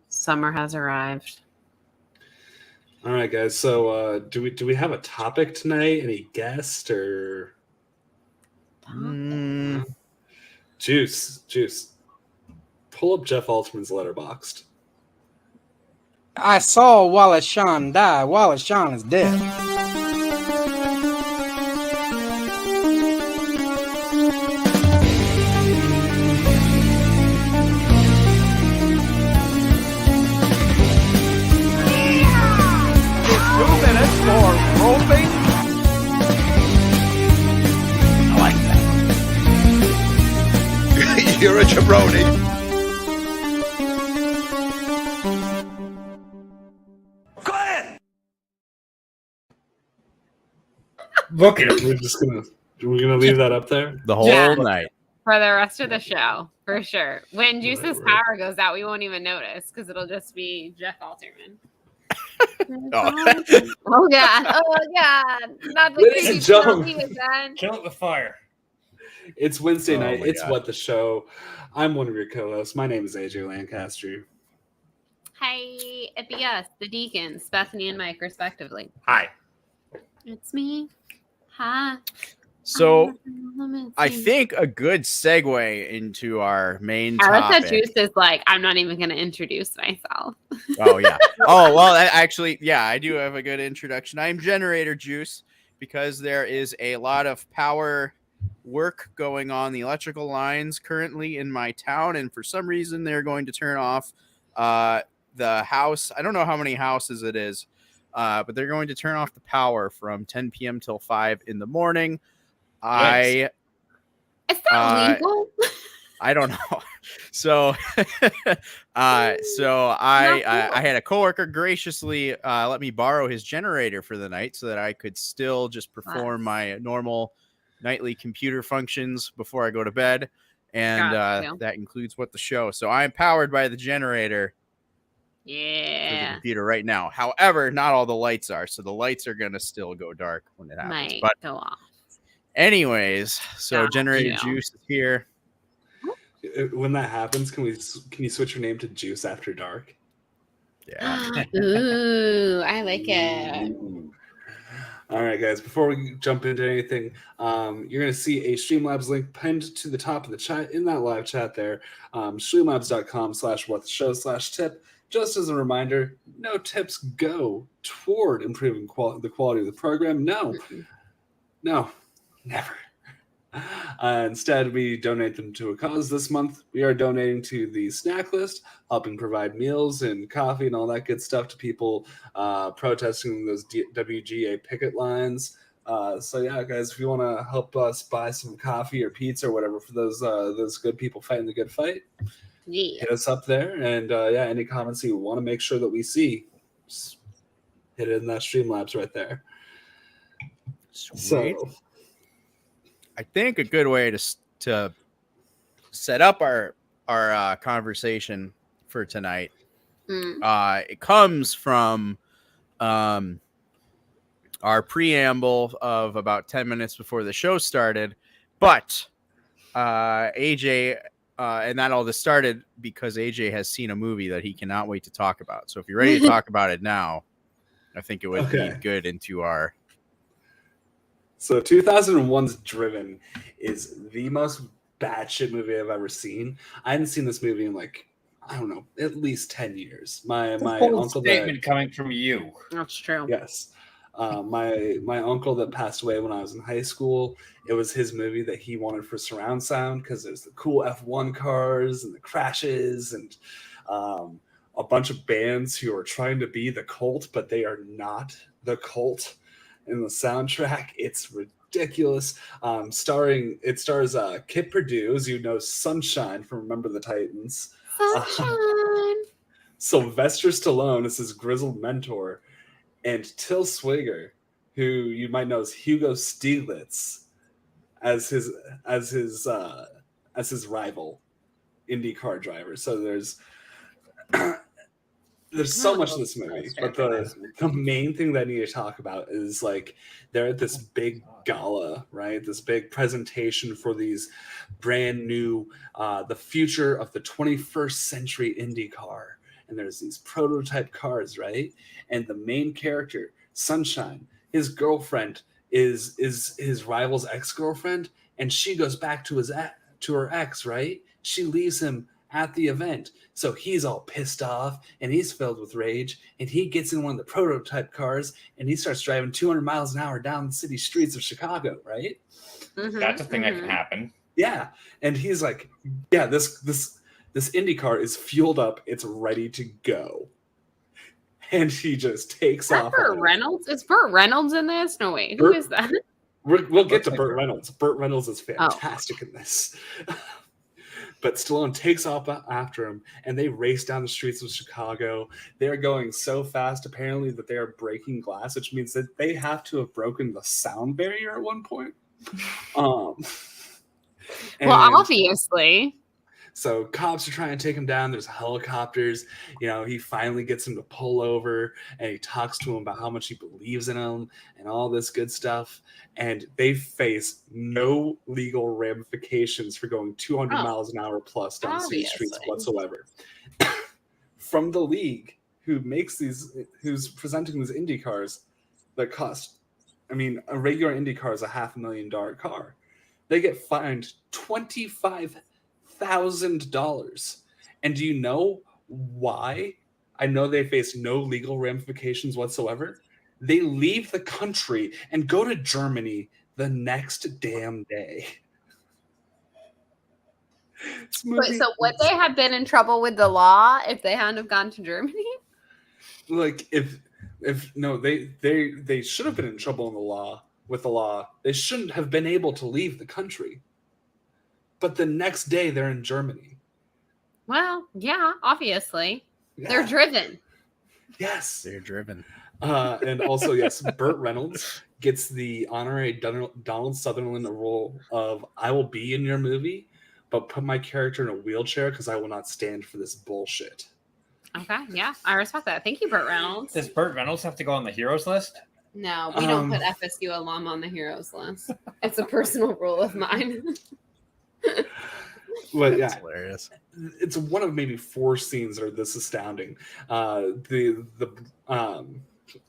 Summer has arrived. All right, guys. So, do we have a topic tonight? Any guest or Juice? Pull up Geoff Alterman's Letterboxd. I saw Wallace Shawn die. Wallace Shawn is dead. For roping. I like that. You're a jabroni. Quiet. Look at him. We're gonna leave that up there the whole night for the rest of the show, for sure. When Juice's power goes out, we won't even notice because it'll just be Geoff Alterman. Oh god! Not the creepy Kill it with fire. It's Wednesday night. It's God. What the Show. I'm one of your co-hosts. My name is AJ Lancaster. Hey, it'd be us, the Deacons, Bethany and Mike, respectively. Hi. It's me. Hi. So, I think a good segue into our main topic. I like that Juice is like, I'm not even going to introduce myself. Oh, yeah. Oh, well, actually, yeah, I do have a good introduction. I'm Generator Juice because there is a lot of power work going on the electrical lines currently in my town. And for some reason, they're going to turn off the house. I don't know how many houses it is, but they're going to turn off the power from 10 p.m. till 5 in the morning. Is that legal? I don't know. So, I had a coworker graciously let me borrow his generator for the night so that I could still just perform my normal nightly computer functions before I go to bed, and that includes What the Show. So I'm powered by the generator. Yeah. For the computer right now. However, not all the lights are, so the lights are gonna still go dark when it happens. Might go off. Anyways, so Generator Juice is here. When that happens, can you switch your name to Juice After Dark? Yeah. Ooh, I like it. All right, guys. Before we jump into anything, you're going to see a Streamlabs link pinned to the top of the chat in that live chat there. Streamlabs.com/whattheshow/tip. Just as a reminder, no tips go toward improving the quality of the program. No, never. Instead, we donate them to a cause. This month, we are donating to the snack list, helping provide meals and coffee and all that good stuff to people protesting those WGA picket lines. So yeah, guys, if you want to help us buy some coffee or pizza or whatever for those good people fighting the good fight, hit us up there. And any comments you want to make sure that we see, just hit it in that Streamlabs right there. Sweet. So I think a good way to set up our conversation for tonight, it comes from our preamble of about 10 minutes before the show started. But AJ, and that all this started because AJ has seen a movie that he cannot wait to talk about. So if you're ready to talk about it now, I think it would be good into our... So 2001's Driven is the most batshit movie I've ever seen. I hadn't seen this movie in at least 10 years. My uncle statement coming from you. That's true. Yes. My uncle that passed away when I was in high school, it was his movie that he wanted for surround sound because there's the cool F1 cars and the crashes and a bunch of bands who are trying to be the Cult, but they are not the Cult. In the soundtrack, it's ridiculous. It stars Kit Purdue, as you know, Sunshine from Remember the Titans. Sunshine. Sylvester Stallone is his grizzled mentor, and Till Swigert, who you might know as Hugo Stieglitz, as his rival IndyCar driver. So there's so much of this movie, but the main thing that I need to talk about is they're at this big gala, right? This big presentation for these brand new, the future of the 21st century IndyCar. and there's these prototype cars, right? And the main character, Sunshine, his girlfriend is his rival's ex-girlfriend, and she goes back to her ex, right? She leaves him at the event. So he's all pissed off and he's filled with rage, and he gets in one of the prototype cars and he starts driving 200 miles an hour down the city streets of Chicago, right? That's a thing that can happen. Yeah. And he's like, yeah, this Indy car is fueled up. It's ready to go. And he just takes off. Burt Reynolds? Is Burt Reynolds in this? No, wait. Who is that? We'll get to Burt Reynolds. Burt Reynolds is fantastic in this. But Stallone takes off after him, and they race down the streets of Chicago. They're going so fast, apparently, that they are breaking glass, which means that they have to have broken the sound barrier at one point. Well, obviously. So cops are trying to take him down. There's helicopters. He finally gets him to pull over, and he talks to him about how much he believes in him and all this good stuff. And they face no legal ramifications for going 200 miles an hour plus down city streets whatsoever. From the league who's presenting these Indy cars that cost, a regular Indy car is a $500,000 car. They get fined $25,000. And do you know why? I know they face no legal ramifications whatsoever. They leave the country and go to Germany the next damn day. Wait, so would they have been in trouble with the law if they hadn't have gone to Germany? Like they should have been in trouble with the law. They shouldn't have been able to leave the country. But the next day they're in Germany. Well, yeah, obviously. Yeah. They're driven. Yes. They're driven. And also, yes, Burt Reynolds gets the honorary Donald Sutherland role of I will be in your movie, but put my character in a wheelchair because I will not stand for this bullshit. Okay, yeah, I respect that. Thank you, Burt Reynolds. Does Burt Reynolds have to go on the heroes list? No, we don't put FSU alum on the heroes list. It's a personal rule of mine. But that's hilarious. It's one of maybe 4 scenes that are this astounding. The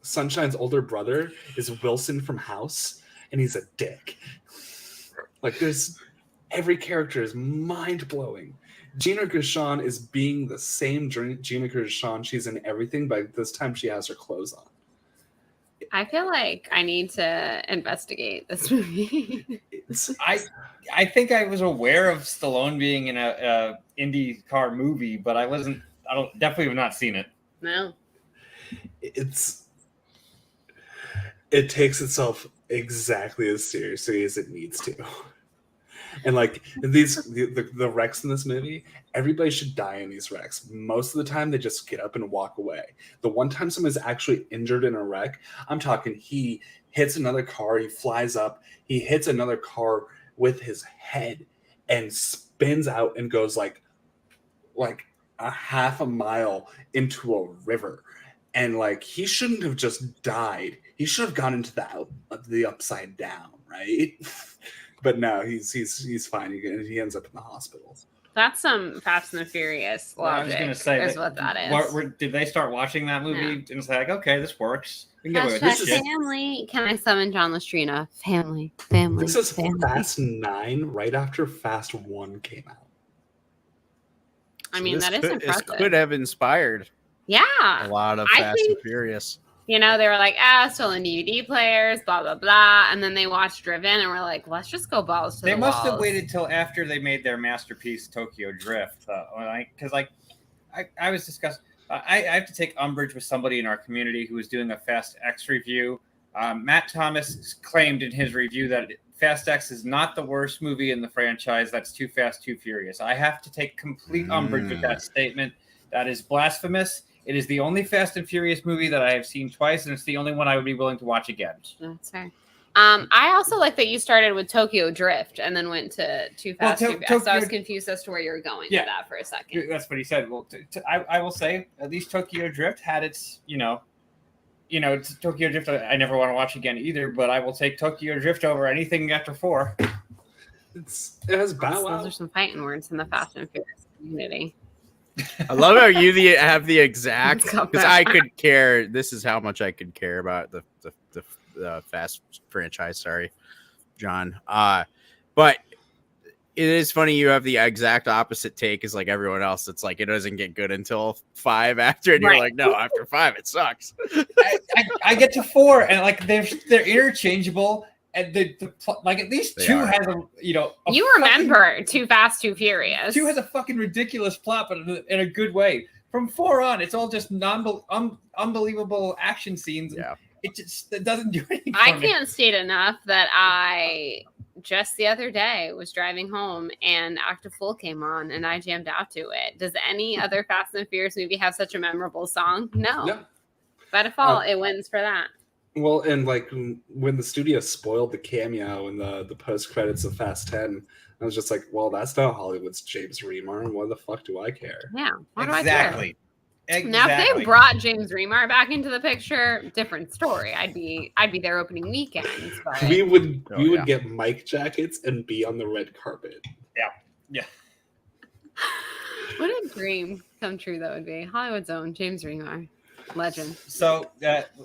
Sunshine's older brother is Wilson from House, and he's a dick. Like, every character is mind-blowing. Gina Gershon is being the same Gina Gershon she's in everything, but this time she has her clothes on. I feel like I need to investigate this movie. I think I was aware of Stallone being in a IndyCar movie, but I definitely have not seen it. No. It takes itself exactly as seriously as it needs to. And like the wrecks in this movie, everybody should die in these wrecks. Most of the time, they just get up and walk away. The one time someone's actually injured in a wreck, I'm talking he hits another car, he flies up, he hits another car with his head and spins out and goes like a half a mile into a river. And like he shouldn't have just died. He should have gone into the upside down, right? But no, he's fine. He ends up in the hospital. That's some Fast and the Furious logic. I was going to say, is what that is. Did they start watching that movie and it's like, okay, this works? Family. Can I summon John Lustrina? Family. This is family. Fast 9, right after Fast 1 came out. I mean, that is impressive. This could have inspired a lot of Fast and Furious. They were like, stolen DVD players, blah, blah, blah. And then they watched Driven and were like, let's just go balls to the walls. They must have waited till after they made their masterpiece, Tokyo Drift. Because I was discussing, I have to take umbrage with somebody in our community who was doing a Fast X review. Matt Thomas claimed in his review that Fast X is not the worst movie in the franchise. That's Too Fast, Too Furious. I have to take complete umbrage with that statement. That is blasphemous. It is the only Fast and Furious movie that I have seen twice, and it's the only one I would be willing to watch again. That's fair. I also like that you started with Tokyo Drift and then went to Too Fast, Too Fast. So I was confused as to where you were going with that for a second. That's what he said. Well, I will say, at least Tokyo Drift had its, it's Tokyo Drift I never want to watch again either, but I will take Tokyo Drift over anything after 4. It has Bow Wow. Those are some fighting words in the Fast and Furious community. I love how you have the exact, because I could care. This is how much I could care about the Fast franchise. Sorry, John. But it is funny you have the exact opposite take as like everyone else. It's like it doesn't get good until 5 after, and you're like, no, after 5 it sucks. I get to 4, and like they're interchangeable, and like at least 2 has a you remember Too Fast, Too Furious. 2 has a fucking ridiculous plot, but in a good way. From 4 on, it's all just unbelievable action scenes. Yeah, it doesn't do anything. I can't state enough that I just the other day was driving home and Act of Fool came on and I jammed out to it. Does any other Fast and Furious movie have such a memorable song? No. By default, it wins for that. Well, and like when the studio spoiled the cameo in the post credits of Fast 10, I was just like, well, that's not Hollywood's James Remar, and why the fuck do I care? Yeah, why do Exactly. I care? Now, if they brought James Remar back into the picture, different story. I'd be there opening weekends. But... We would get mic jackets and be on the red carpet. Yeah. What a dream come true that would be. Hollywood's own James Remar. Legend. So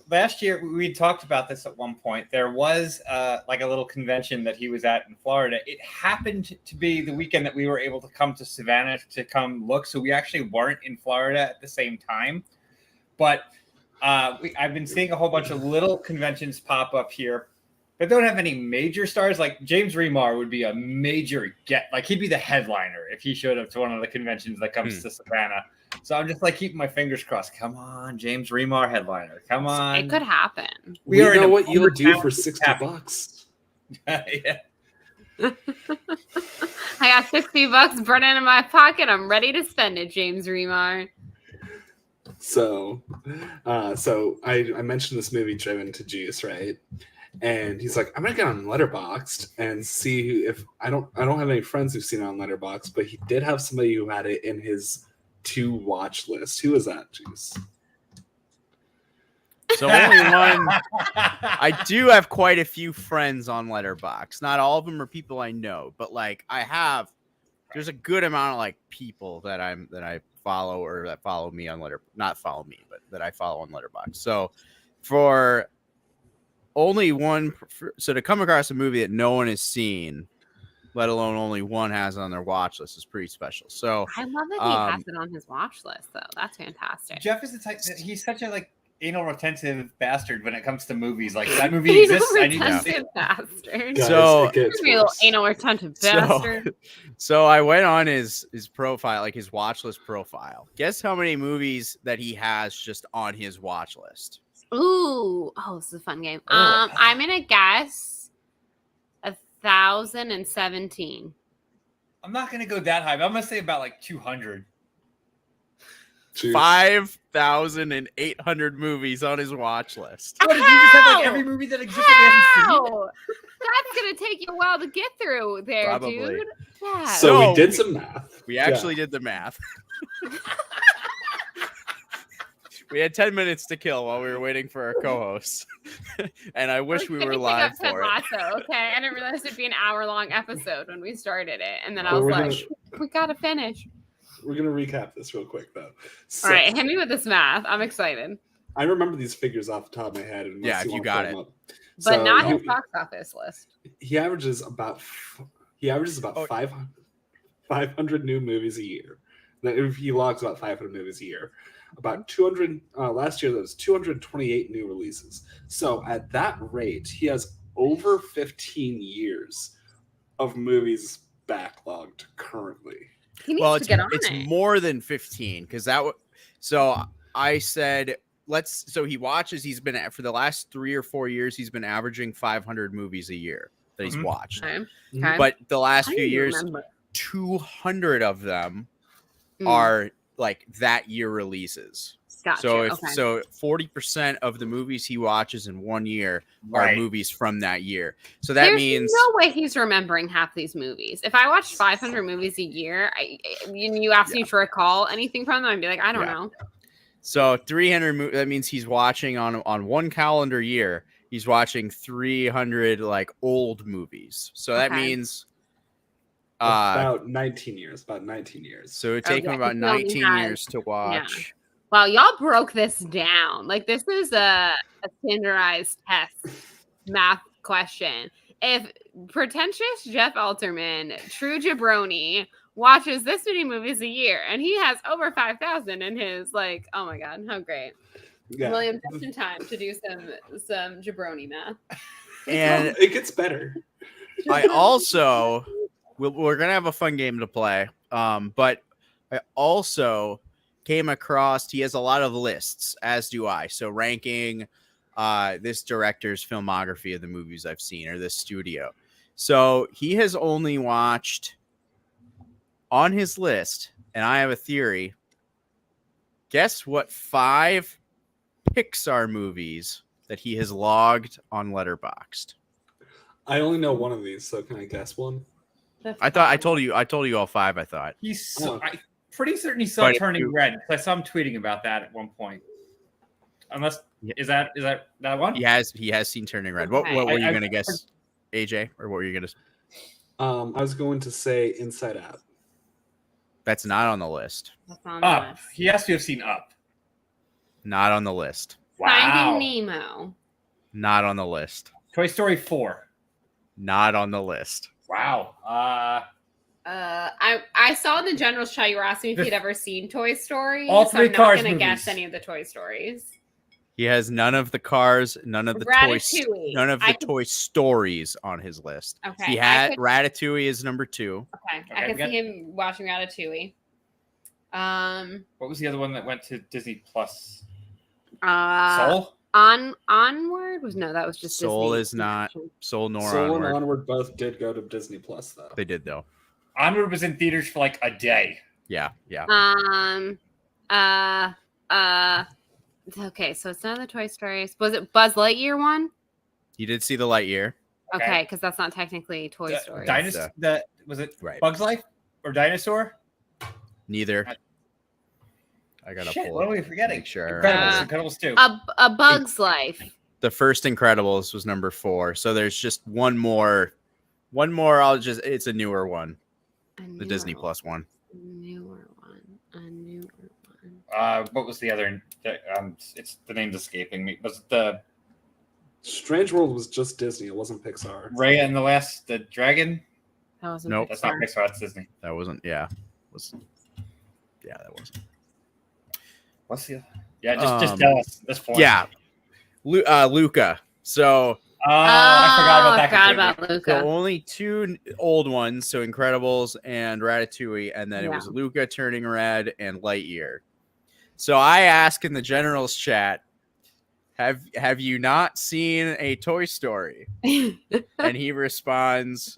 last year we talked about this at one point. There was like a little convention that he was at in Florida. It happened to be the weekend that we were able to come to Savannah to come look. So we actually weren't in Florida at the same time. But I've been seeing a whole bunch of little conventions pop up here that don't have any major stars. Like James Remar would be a major like he'd be the headliner if he showed up to one of the conventions that comes to Savannah. So I'm just like keeping my fingers crossed. Come on, James Remar headliner. Come on. It could happen. We know what you'll do for $60. Yeah. I got $60 burning in my pocket. I'm ready to spend it, James Remar. So I mentioned this movie Driven to Juice, right? And he's like, I'm gonna get on Letterboxd and see if I don't have any friends who've seen it on Letterboxd, but he did have somebody who had it in his to watch list. Who is that, Juice? So only one. I do have quite a few friends on Letterboxd. Not all of them are people I know, but like there's a good amount of like people that I follow or that follow me on not follow me, but that I follow on Letterboxd. So for only one, so to come across a movie that no one has seen, let alone only one has on their watch list, is pretty special. So I love that he has it on his watch list, though. That's fantastic. Jeff is the type that he's such a like anal retentive bastard when it comes to movies. Like that movie exists. I need to see it. Bastard. Guys, so real anal retentive bastard. So I went on his profile, like his watch list profile. Guess how many movies that he has just on his watch list? Ooh, this is a fun game. I'm gonna guess 1,017. I'm not gonna go that high, but I'm gonna say about like 200. 5,800 movies on his watch list. What, did you just have like every movie that existed we haven't seen? That's gonna take you a while to get through there, Probably. dude. Yeah. So we did some math. We actually did the math. We had 10 minutes to kill while we were waiting for our co-hosts. And I wish we were live for it. Okay, I didn't realize it'd be an hour-long episode when we started it. And then I was like, we got to finish. We're going to recap this real quick, though. So, all right, hit me with this math. I'm excited. I remember these figures off the top of my head. Yeah, you got it. But not his box office list. He averages about 500 new movies a year. He logs about 500 movies a year. About 200 last year, there was 228 new releases. So at that rate, he has over 15 years of movies backlogged currently. It's more than 15 because so I said so he watches. He's been for the last 3 or 4 years. He's been averaging 500 movies a year that he's watched. Okay. But the last few years, 200 of them are like that year releases. Gotcha. So 40% of the movies he watches in 1 year are movies from that year. So that means no way he's remembering half these movies. If I watched 500 movies a year, you asked me to recall anything from them, I'd be like, I don't know. So 300. That means he's watching on one calendar year. He's watching 300 like old movies. So that means About 19 years. About 19 years. So it would take him Okay, about he only 19 has- years to watch. Wow, y'all broke this down. Like this is a standardized test math question. If pretentious Geoff Alterman, true jabroni, watches this many movies a year, and he has over 5,000 in his, like, oh my god, how great! Yeah. William, just in time to do some jabroni math. And it gets better. I also, we're going to have a fun game to play. But I also came across, he has a lot of lists, as do I. So ranking this director's filmography of the movies I've seen, or this studio. So he has only watched on his list, and I have a theory. Guess what 5 Pixar movies that he has logged on Letterboxd? I only know one of these, so can I guess one? I thought I told you all 5. I thought I'm pretty certain he saw But if Turning you- Red. I saw him tweeting about that at one point. Unless Yeah. is that one? he has seen Turning Red. Okay. What were you I- gonna guess, AJ, or what were you gonna? I was going to say Inside Out. That's not on the list. That's on the Up. list. He has to have seen Up. Not on the list. Wow. Finding Nemo. Not on the list. Toy Story 4. Not on the list. Wow. I saw in the general's chat you were asking if he'd ever seen Toy Story. All so three I'm not Cars gonna guess movies. any of the Toy Stories. He has none of the Cars, none of the Ratatouille. none of I the could- Toy Stories on his list. Okay, He I had could- Ratatouille is number 2. Okay, Okay, I we can got- see him watching Ratatouille. What was the other one that went to Disney Plus? Soul. Soul? Onward was that was just Soul Disney. is not. Soul nor Soul Onward. and Onward both did go to Disney Plus, though. They did though. Onward was in theaters for like a day. Yeah. Okay, so it's none of the Toy Stories. Was it Buzz Lightyear one? You did see the Lightyear. Okay, because that's not technically Toy Story. Dinosaur. Was it Right. Bug's Life or Dinosaur? Neither. I gotta Shit, pull what it. are we forgetting? Make sure. Incredibles 2. A Bug's Life. The first Incredibles was number 4. So there's just one more. It's a newer one. The Disney Plus one. A newer one. What was the other? It's the name's escaping me. Was it the Strange World was just Disney. It wasn't Pixar. Raya and the Dragon? That wasn't Nope. That's not Pixar. Pixar. That's Disney. That wasn't. Yeah. That wasn't. What's the? Yeah, just Um, tell us at this point. Yeah. Luca. So I forgot about that. I forgot completely. about Luca. the only 2 old ones, so Incredibles and Ratatouille, and then it was Luca, Turning Red, and Lightyear. So I ask in the generals chat, have you not seen a Toy Story? And he responds,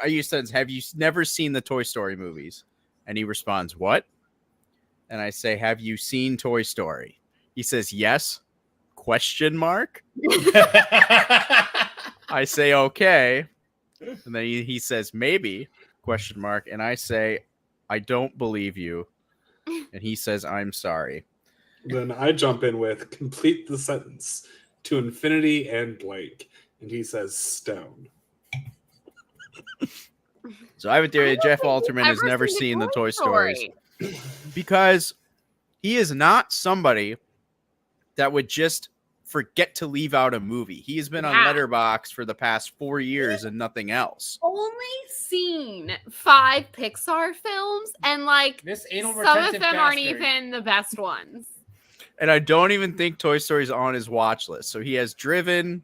he says, have you never seen the Toy Story movies? And he responds, what? And I say, have you seen Toy Story? He says, yes, question mark. I say, okay. And then he says, maybe, question mark. And I say, I don't believe you. And he says, I'm sorry. Then I jump in with complete the sentence to infinity and blank. And he says stone. So I have a theory that Geoff Alterman has Ever never seen the Toy Stories. Story. Because he is not somebody that would just forget to leave out a movie. He has been on Yeah. Letterboxd for the past 4 years and nothing else. Only seen 5 Pixar films, and like This anal some of retentive them aren't bastard. even the best ones. And I don't even think Toy Story's on his watch list. So he has Driven.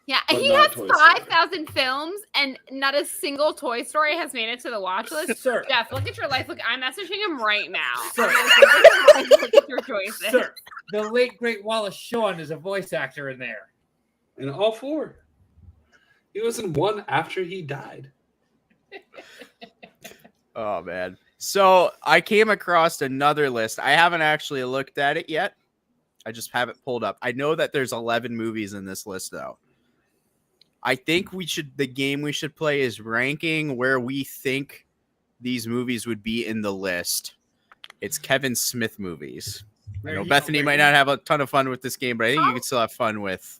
Yeah, But he not has Toy Story. 5,000 films, and not a single Toy Story has made it to the watch list. Sir, Jeff, look at your life. Look, I'm messaging him right now. Sir. Look at your choices. sir, the late great Wallace Shawn is a voice actor in there. In all 4. He was in one after he died. Oh, man. So I came across another list. I haven't actually looked at it yet. I just have it pulled up. I know that there's 11 movies in this list, though. I think the game we should play is ranking where we think these movies would be in the list. It's Kevin Smith movies. I know Bethany might not have a ton of fun with this game, but I think you could still have fun with.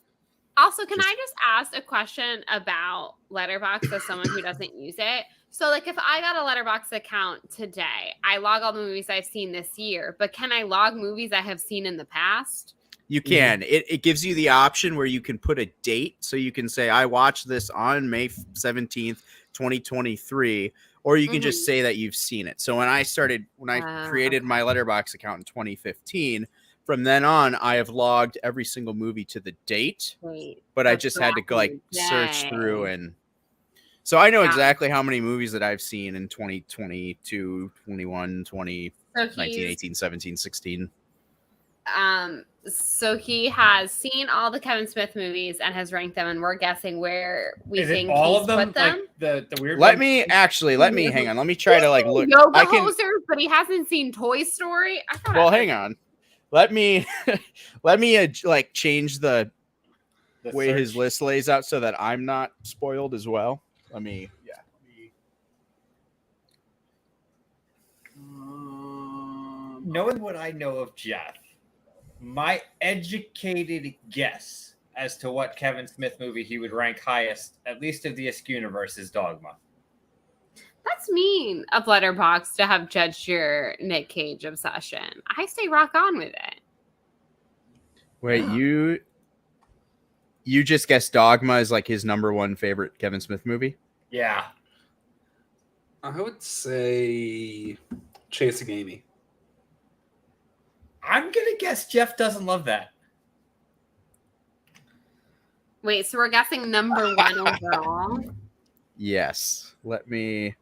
Also, can I just ask a question about Letterboxd as someone who doesn't use it? So, like, if I got a Letterboxd account today, I log all the movies I've seen this year, but can I log movies I have seen in the past? You can. It gives you the option where you can put a date. So you can say, I watched this on May 17th, 2023. Or you can just say that you've seen it. So when I created my Letterboxd account in 2015, from then on, I have logged every single movie to the date. But I just had to go, like, search through. And so I know exactly how many movies that I've seen in 2022, 21, 20, 19, 18, 17, 16. So he has seen all the Kevin Smith movies and has ranked them, and we're guessing where we think all he's of them. put them. Like the weird. Let me hang on. Let me try to like look. Yoga hosers, but he hasn't seen Toy Story. Well, hang on. Let me like change the way search. his list lays out so that I'm not spoiled as well. Knowing what I know of Jeff, my educated guess as to what Kevin Smith movie he would rank highest, at least of the Isk universe, is Dogma. That's mean of Letterboxd to have judged your Nick Cage obsession. I say rock on with it. Wait, you just guessed Dogma is like his number one favorite Kevin Smith movie? Yeah. I would say Chasing Amy. I'm going to guess Jeff doesn't love that. Wait, so we're guessing number one overall? Yes. Let me...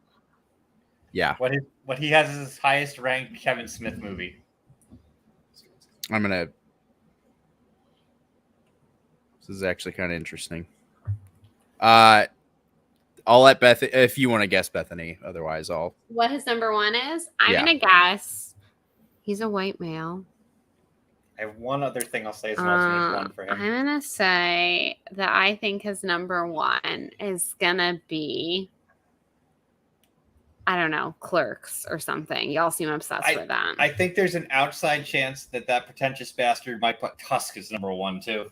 Yeah. What he has is his highest ranked Kevin Smith movie. I'm going to... This is actually kind of interesting. I'll let Beth... If you want to guess, Bethany. Otherwise, I'll... What his number one is? I'm going to guess he's a white male. I have one other thing I'll say is an alternate one for him. I'm going to say that I think his number one is going to be, I don't know, Clerks or something. Y'all seem obsessed with that. I think there's an outside chance that pretentious bastard might put Tusk as number one, too.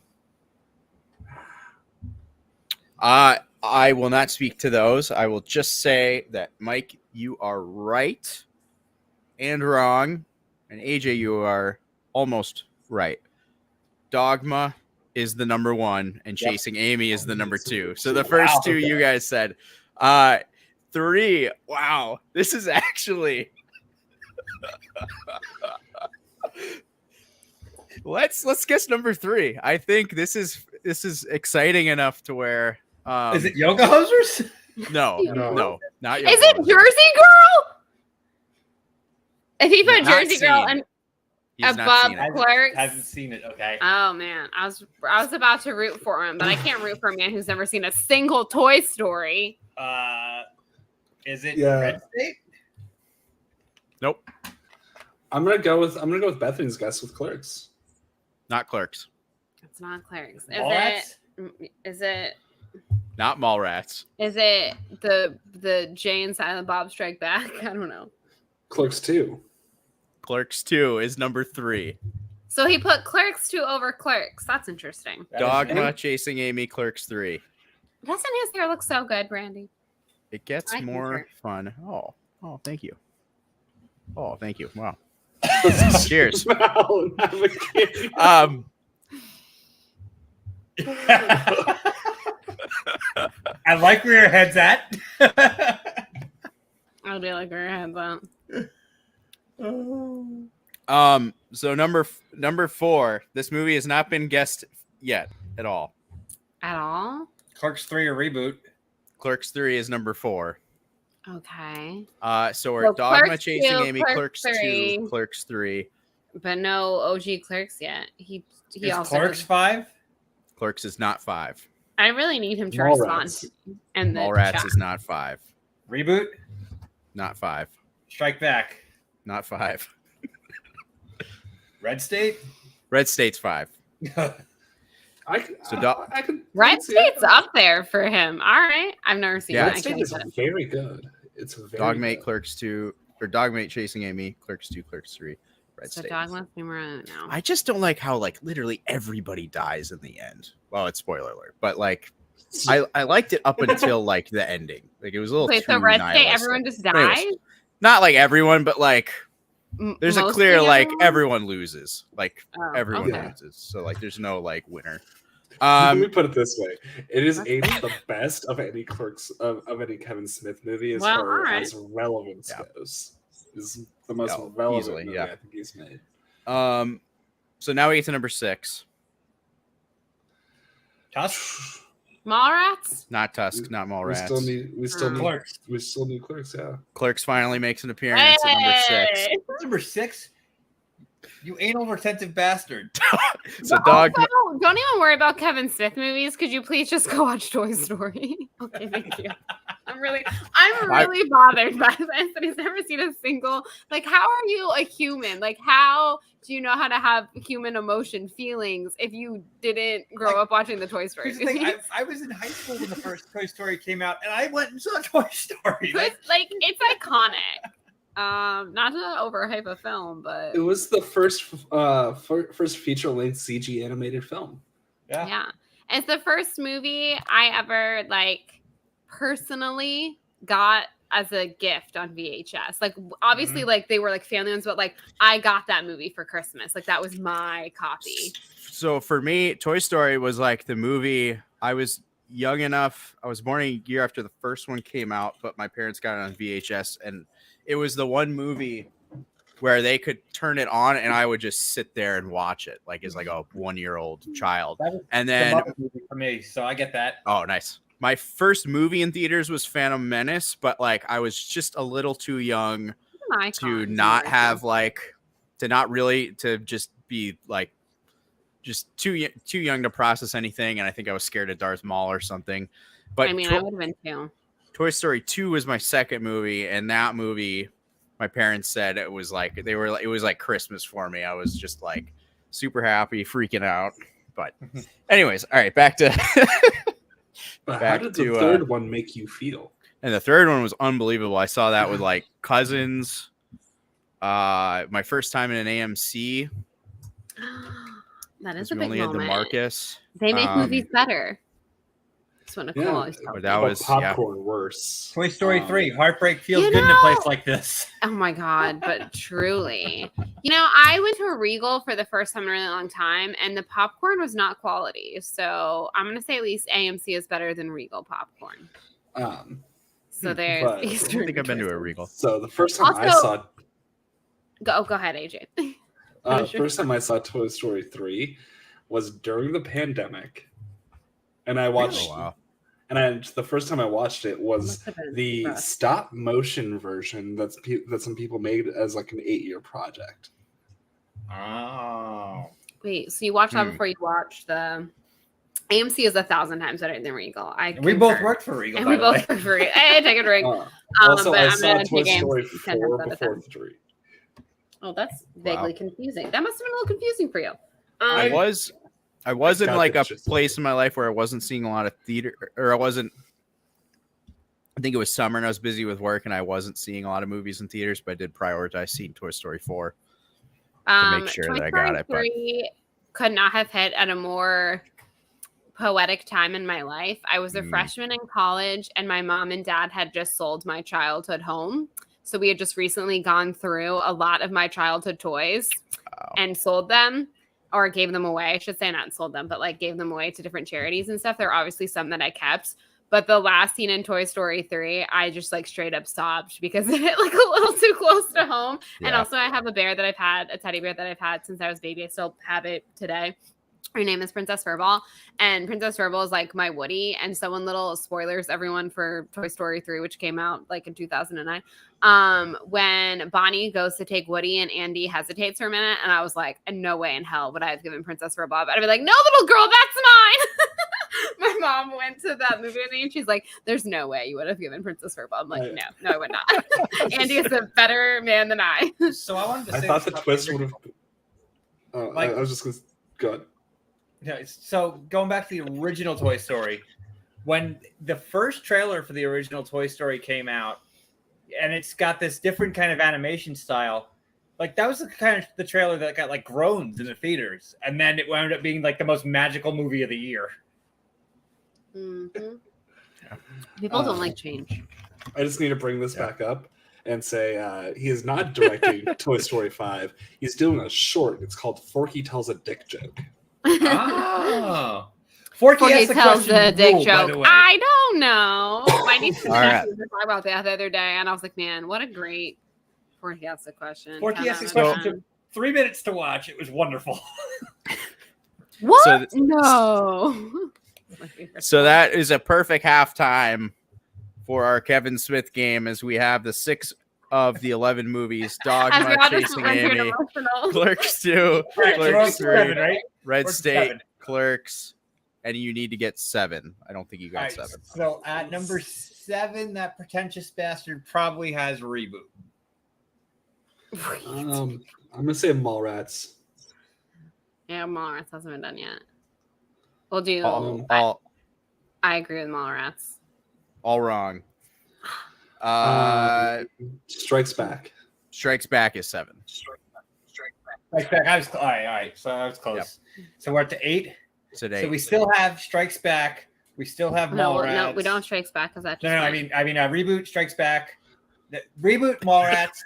I will not speak to those. I will just say that, Mike, you are right and wrong. And AJ, you are almost right. Dogma is the number one, and Chasing Amy is the number two. So the first two you guys said. Three. Wow. This is actually... Let's guess number three. I think this is exciting enough to where... is it Yoga Hosers? No, not Yoga Is it Hosers. Jersey Girl? If he put Not Jersey Girl seen. and above Clerks, Hasn't seen it. Okay. oh man, I was about to root for him, but I can't root for a man who's never seen a single Toy Story. Is it Yeah. Red State? Nope, I'm gonna go with Bethany's guess with Clerks. not Clerks. It's not Clerks. Is Mallrats? it? Not Mallrats. Is it the Jay and Silent Bob Strike Back? I don't know. Clerks 2. Clerks 2 is number 3. So he put Clerks 2 over Clerks. That's interesting. Dogma, Chasing Amy, Clerks 3. Doesn't his hair look so good, Brandy? It gets I more concur. fun. Oh, thank you. Oh, thank you. Wow. Cheers. I like where your head's at. I do like her head out. So number 4. This movie has not been guessed yet at all. At all? Clerks 3 a reboot. Clerks 3 is number 4. Okay. So we're Dogma, Clerks Chasing 2, Amy, Clerks Clerks 3. 2, Clerks 3. But no OG Clerks yet. He Is also Clerks 5? Clerks is not 5. I really need him to Mallrats. respond. And the Mallrats chat. is not 5. Reboot? Not 5. Strike Back. Not 5. Red State? Red State's 5. I could Red see it. State's up there for him. All right. I've never seen Yeah. it. Red I State can't is put it. very good. It's very Dogmate, good. Clerks 2, or Dogmate, Chasing Amy, Clerks 2, Clerks 3, Red So State. Dogma's numero uno. I just don't like how literally everybody dies in the end. Well, it's spoiler alert, but I liked it up until like the ending. Like it was a little Wait, too so Red State, nihilistic. everyone just Anyways, dies? not like everyone, but like there's a Mostly clear like everyone loses. Like Oh, everyone okay. loses. So like there's no like winner. Let me put it this way: it is Okay. aimed the best of any Clerks of any Kevin Smith movie as Well, far alright. as relevance Yeah. goes. Is the most Oh, relevant easily, movie yeah. I think he's made. So now we get to number 6. Tusk. Mallrats? Not Tusk, not We Mallrats. still need Clerks. we still need Clerks. Yeah. Clerks finally makes an appearance at number 6. Hey! Number 6. You anal retentive bastard. So But dog. also, don't even worry about Kevin Smith movies. Could you please just go watch Toy Story? Okay, thank you. I'm really bothered by this that he's never seen a single. Like, how are you a human? Like, how do you know how to have human emotion, feelings, if you didn't grow up watching the Toy Story Here's the thing, movies? I was in high school when the first Toy Story came out, and I went and saw Toy Story. It's iconic. Not to overhype a film, but It was the first feature-length CG animated film. yeah. It's the first movie I ever personally got as a gift on VHS. Like obviously like they were like family ones, but like I got that movie for Christmas. Like that was my copy. So for me, Toy Story was like the movie. I was young enough. I was born a year after the first one came out, but my parents got it on VHS, and it was the one movie where they could turn it on and I would just sit there and watch it like as like a 1-year-old child. That was And the then Muppet movie for me, so I get that. oh, nice. My first movie in theaters was Phantom Menace, but like I was just a little too young to not have to just be like just too young to process anything, and I think I was scared of Darth Maul or something. But I mean, I would have been too. Toy Story 2 was my second movie, and that movie, my parents said it was like it was like Christmas for me. I was just like super happy, freaking out. But anyways, all right, back to But Back how did the to, third one make you feel? and the third one was unbelievable. I saw that with like cousins. My first time in an AMC. That is Because a we big only had the moment. Marcus. They make movies better. That's one of cool. But that was popcorn worse. Toy Story 3. Heartbreak feels You good in a place know- like this. Oh my god, but truly. I went to a Regal for the first time in a really long time, and the popcorn was not quality. So I'm gonna say at least AMC is better than Regal popcorn. So there's but- these I don't think I've been to a choices. Regal. So the first time I Also- saw Go ahead, AJ. first time I saw Toy Story 3 was during the pandemic. And I watched Oh, wow. and the first time I watched it was Must have been the rough. stop motion version that some people made as like an 8-year project. Oh. Wait, so you watched that Hmm. before you watched the AMC is 1,000 times better than Regal. We both concur. worked for Regal, And by we the way. both work for Regal. Hey, take a drink. Also, but I I'm saw gonna Toy take Story AMC 10 4 out of before 10. 3. Oh, that's vaguely confusing. That must have been a little confusing for you. I was in got like the a gist of place it. in my life where I wasn't seeing a lot of theater, or I think it was summer and I was busy with work and I wasn't seeing a lot of movies in theaters, but I did prioritize seeing Toy Story 4 to make sure Toy that I got Story it. But 3 could not have hit at a more poetic time in my life. I was a freshman in college, and my mom and dad had just sold my childhood home. So we had just recently gone through a lot of my childhood toys and sold them, or gave them away. I should say not sold them, but like gave them away to different charities and stuff. There are obviously some that I kept. But the last scene in Toy Story 3, I just like straight up sobbed because it hit like a little too close to home. And Yeah. also I have a teddy bear that I've had since I was a baby. I still have it today. Her name is Princess Furball, and Princess Furball is like my Woody. And so, in little spoilers, everyone, for Toy Story 3, which came out like in 2009, when Bonnie goes to take Woody and Andy hesitates for a minute, and I was like, no way in hell would I have given Princess Furball. But I'd be like, no, little girl, that's mine. My mom went to that movie with me, and she's like, there's no way you would have given Princess Furball. I'm like, no, I would not. Andy is a better man than I. So I wanted to I say thought the this about twist the would have. original- I was just going to go ahead. Yeah, so going back to the original Toy Story, when the first trailer for the original Toy Story came out, and it's got this different kind of animation style, like that was the kind of the trailer that got like groans in the theaters, and then it wound up being like the most magical movie of the year. Mhm. People don't like change. I just need to bring this back up and say he is not directing Toy Story 5. He's doing a short. It's called Forky Tells a Dick Joke. Oh. Forky Forky asked the tells question the dick rule, by joke. the way. I don't know. My niece All right. was talking about that the other day, and I was like, man, what a great Forky asked the question. Forky 10 asked the out of question. 10. 3 minutes to watch. It was wonderful. What? So th- No. So that is a perfect halftime for our Kevin Smith game as we have the 6 of the 11 movies: As we Dogma, all just Chasing went through an Amy, emotional. Clerks 2, All right, so we're on Clerks 3, 7, right? Red We're State, 7. Clerks, and you need to get 7. I don't think you got All right, 7. so at number 7, that pretentious bastard probably has Reboot. I'm gonna say Mallrats. Yeah, Mallrats hasn't been done yet. We'll do. All I agree with Mallrats. wrong. Strikes Back. Strikes Back is 7. Strikes Back. All right. So I was close. Yep. So we're up to 8. Today. So we still have Strikes Back. We still have Mallrats. No, we don't Strikes Back because that. No, I mean, Reboot, Strikes Back, Reboot, Mallrats.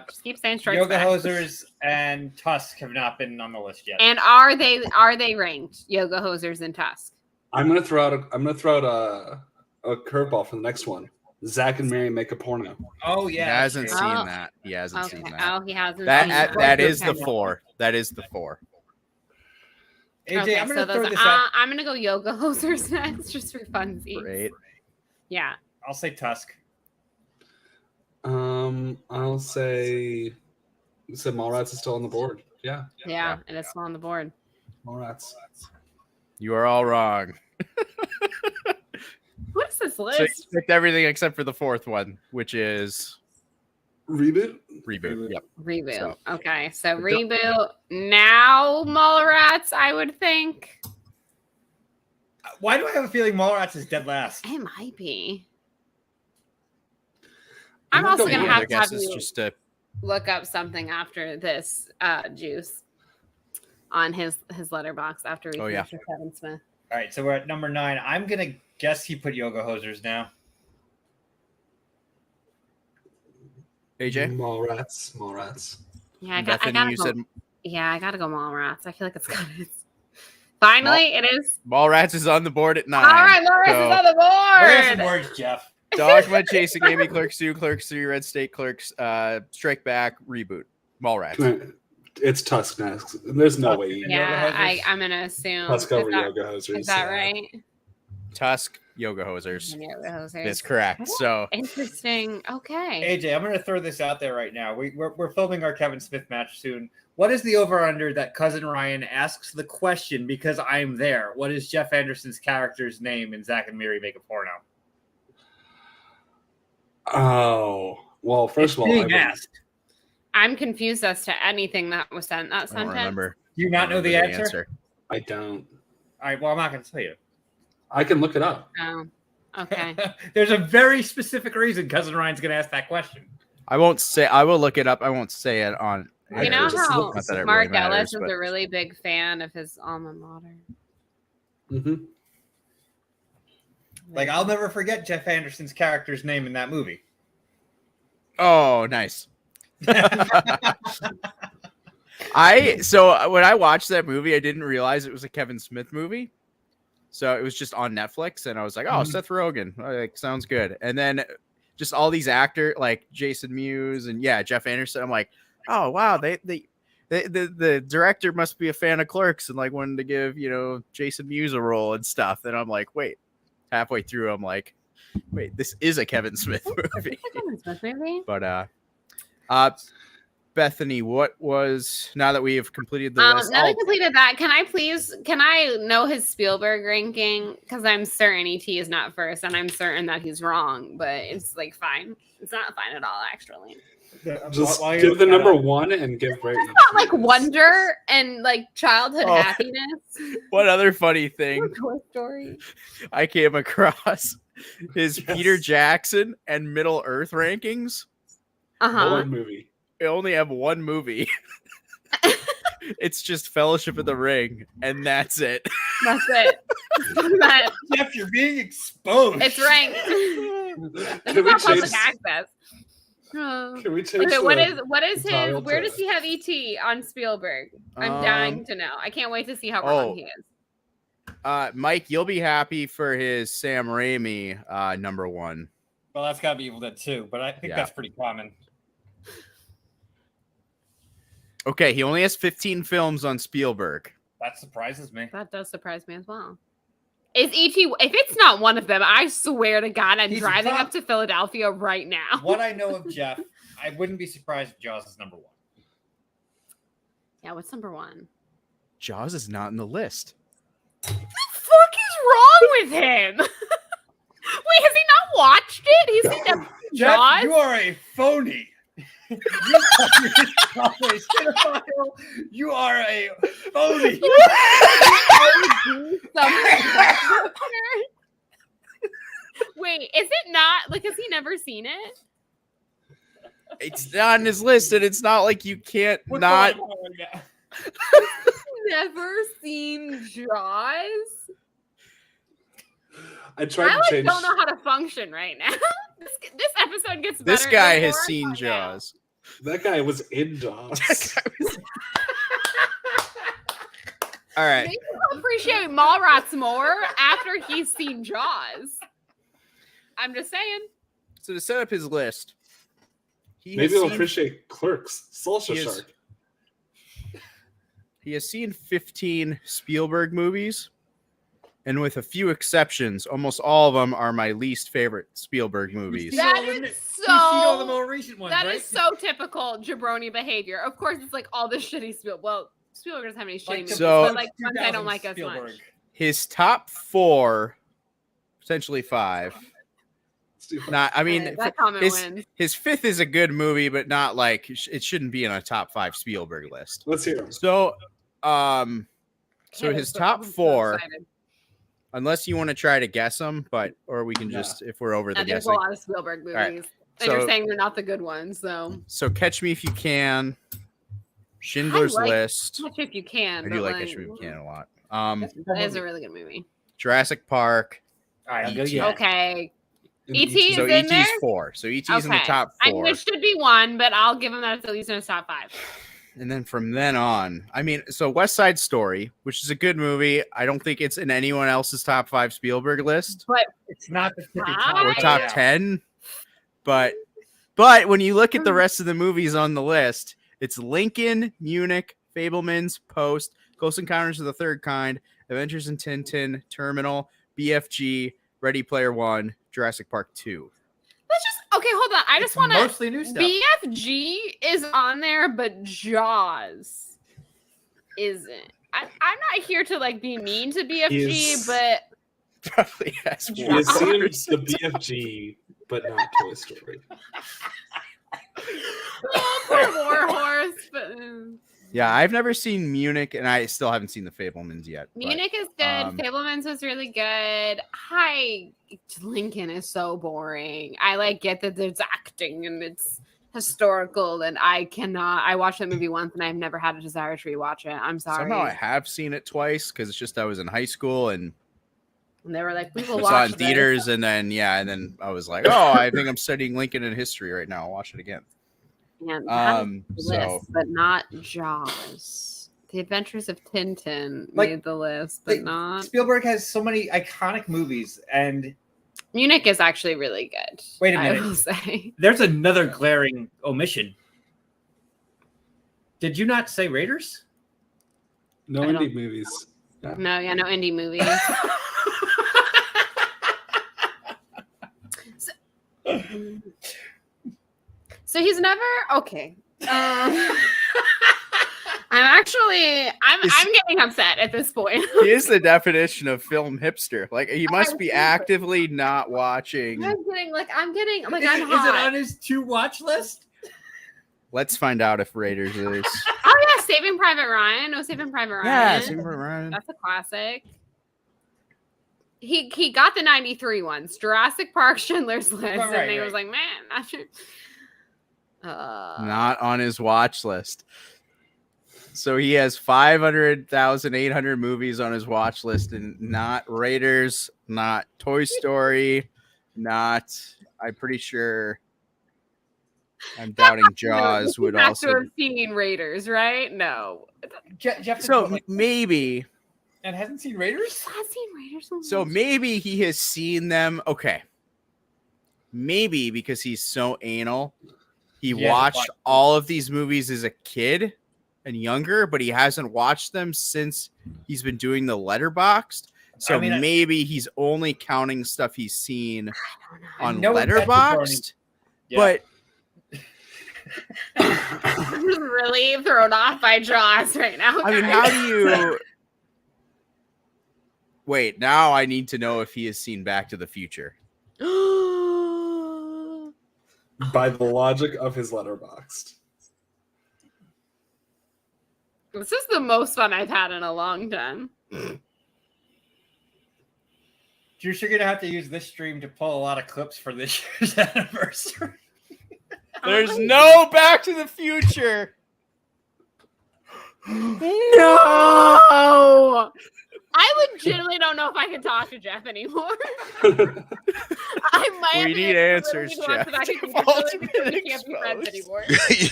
Just keep saying Strikes Yoga Back. Hosers and Tusk have not been on the list yet. And are they ranked? Yoga Hosers and Tusk. I'm gonna throw out a curveball for the next one. Zach and Mary make a porno. Oh He yeah, hasn't that's seen true. Oh. that. He hasn't Okay. seen that. Oh, he hasn't. seen That is the Okay. 4. That is the 4. AJ, Okay, I'm so gonna throw those, this out. I'm gonna go Yoga Hosers next, just for funsies. Great. Yeah. I'll say Tusk. I'll say Mallrats is still on the board. Yeah, Yeah, it is still on the board. Mallrats. You are all wrong. What is this So list? you picked everything except for the 4th one, which is Reboot. Reboot. Yep. Reboot. So- Okay, so Reboot. Now Mallrats, I would think. Why do I have a feeling Mallrats is dead last? It might be. I'm I'm also not gonna going I have to guess have it's you just a look up something after this, Juice, on his letterbox after we Oh, finish yeah. with Kevin Smith. All right, so we're at number 9. I'm gonna guess he put Yoga Hosers now. AJ. Mallrats. Yeah, I Bethany, gotta you go. said Yeah, I gotta go Mallrats. I feel like it's got it. Finally, it is. Mallrats is on the board at 9. All right, Mallrats So, is on the Where are some board. words, Jeff? Dogma, Chasing Amy, Clerks 2, Clerks 3, Red State, Clerks, Strike Back, Reboot, Mallrats. It's Tusk next. There's no way. Yeah, Yoga Hosers? I'm gonna assume. Tusk over is that, Yoga Hosers. is that right? Tusk, Yoga Hosers. Yoga Hosers. That's correct. So Interesting. Okay. AJ, I'm going to throw this out there right now. We're filming our Kevin Smith match soon. What is the over-under that Cousin Ryan asks the question because I'm there? What is Jeff Anderson's character's name in Zack and Miri Make a Porno? Oh, well, first of all, being asked. I'm confused as to anything that was sent that I don't sentence. remember. Do you not know the answer? I don't. All right, well, I'm not going to tell you. I can look it up. Oh, okay. There's a very specific reason Cousin Ryan's going to ask that question. I won't say. I will look it up. I won't say it on. I You know just how look- Not that it Mark really matters, Ellis is but- a really big fan of his alma mater. Mm-hmm. Like, I'll never forget Jeff Anderson's character's name in that movie. Oh, nice. So when I watched that movie, I didn't realize it was a Kevin Smith movie. So it was just on Netflix, and I was like, "Oh, Seth Rogen, like sounds good." And then just all these actors, like Jason Mewes and Jeff Anderson. I'm like, "Oh wow, the director must be a fan of Clerks and like wanted to give Jason Mewes a role and stuff." And I'm like, "Wait." Halfway through, I'm like, "Wait, this is a Kevin Smith movie." Is it a Kevin Smith movie? But Bethany, what was now that we have completed the list? Now that we completed that, can I know his Spielberg ranking? Because I'm certain E.T. is not first, and I'm certain that he's wrong, but it's like fine. It's not fine at all, actually. Just While you're give the looking number that up, 1 and give great. It's not like wonder and like childhood Oh. happiness. One other funny thing Toy Story. I came across is Yes. Peter Jackson and Middle Earth rankings. Uh huh. One movie. They only have one movie. It's just Fellowship of the Ring, and that's it. That's it. That- Jeff, you're being exposed. it's ranked. This Can is we not public change? access. Can we change? Okay, what is his? title Where to- does he have ET on Spielberg? I'm dying to know. I can't wait to see how wrong he is. Mike, you'll be happy for his Sam Raimi number 1. Well, that's got to be Evil Dead 2, but I think Yeah. that's pretty common. Okay, he only has 15 films on Spielberg. That surprises me. That does surprise me as well. Is ET? If it's not one of them, I swear to God, I'm He's driving top- up to Philadelphia right now. What I know of Jeff, I wouldn't be surprised if Jaws is number 1. Yeah, what's number 1? Jaws is not in the list. What the fuck is wrong with him? Wait, has he not watched it? He's seen Jeff, Jaws. you are a phony. You are a cinephile. You are a phony. Wait, is it not like? Has he never seen it? It's not on his list, and it's not like you can't We're not. going on now. Never seen Jaws. I tried I to like change. don't know how to function right now. This episode gets better. This guy the has more I seen find out. Jaws. That guy was in Jaws. All right. Maybe he'll appreciate Mallrats more after he's seen Jaws. I'm just saying. So to set up his list, he Maybe has he'll seen- appreciate Clerks. Salsa He is- Shark. He has seen 15 Spielberg movies, and with a few exceptions, almost all of them are my least favorite Spielberg movies. He's That seen all is the- He's seen all the so. more recent ones, That right? is so typical jabroni behavior. Of course, it's like all the shitty Spielberg. Well, Spielberg doesn't have any shitty Like movies, So- but like ones I don't 2000 like as Spielberg. much. His top 4, potentially 5. Not, I mean, That comment his wins. his 5th is a good movie, but not like it shouldn't be in a top 5 Spielberg list. Let's hear him. So, so Okay, his so top I'm so 4, excited. unless you want to try to guess them, or we can just if we're over the And there's a guessing. lot of Spielberg movies. right. And you're So- saying they're not the good ones, so So Catch Me If You Can, Schindler's like- List. catch if you can. I do but, like Catch Me If You Can a lot. That is a really good movie. Jurassic Park. All right, I'll go E.T. yeah. Okay. And E.T. E.T. Is So in E.T.'s there? 4. So E.T.'s in the top I 4. mean, it should be 1, but I'll give him that at least in his top 5. And then from then on, I mean, so West Side Story, which is a good movie. I don't think it's in anyone else's top 5 Spielberg list But It's not the tippy Or top. or top Yeah. 10. But when you look at the rest of the movies on the list, it's Lincoln, Munich, Fabelmans, Post, Close Encounters of the Third Kind, Adventures in Tintin, Terminal, BFG, Ready Player One, Jurassic Park 2. let's just okay, hold on. I It's just want to. mostly new stuff. BFG is on there, but Jaws isn't. I'm not here to like be mean to BFG, Is- but Probably has He more. has seen the BFG, but not Toy Story. poor Warhorse. But Yeah, I've never seen Munich, and I still haven't seen the Fablemans yet. but- Munich is good. Fablemans was really good. Hi, Lincoln is so boring. I like get that there's acting and it's historical, and I cannot. I watched that movie once, and I've never had a desire to rewatch it. I'm sorry. Somehow I have seen it twice because it's just I was in high school and And they were like, "We I will saw watch it in this." theaters, and then I was like, oh, I think I'm studying Lincoln in history right now. I'll watch it again. And that is the So list, but not Jaws. The Adventures of Tintin Like- made the list, but like, not Spielberg has so many iconic movies, and Munich is actually really good. Wait a I minute. will say. there's another glaring omission. Did you not say Raiders? No I indie don't- movies. No, yeah, no indie movies. So he's never okay. I'm getting upset at this point. He is the definition of film hipster. Like he must be actively not watching. I'm getting I'm Is it hot. on his to watch list? Let's find out if Raiders is. Oh yeah, Saving Private Ryan. No, Saving Private Ryan. Yeah, Saving Private Ryan. That's a classic. He got the 93 ones. Jurassic Park, Schindler's List, Right, and he right. was like, man, I should. Not on his watch list. So he has 500,800 movies on his watch list, and not Raiders, not Toy Story, not. I'm pretty sure. I'm doubting Jaws would have also. to have seen Raiders, right? No. Jeff So maybe. and hasn't seen Raiders. I've seen Raiders. So maybe he has seen them. Okay. Maybe because he's so anal, he watched all of these movies as a kid and younger, but he hasn't watched them since he's been doing the Letterboxd. So maybe he's only counting stuff he's seen on Letterboxd. But I'm really thrown off by Jaws right now. I mean, how do you? Wait, now I need to know if he has seen Back to the Future. By the logic of his Letterboxd. This is the most fun I've had in a long time. Juice, you're gonna have to use this stream to pull a lot of clips for this year's anniversary. There's no Back to the Future. No! I legitimately don't know if I can talk to Jeff anymore. I might We need answers, Jeff.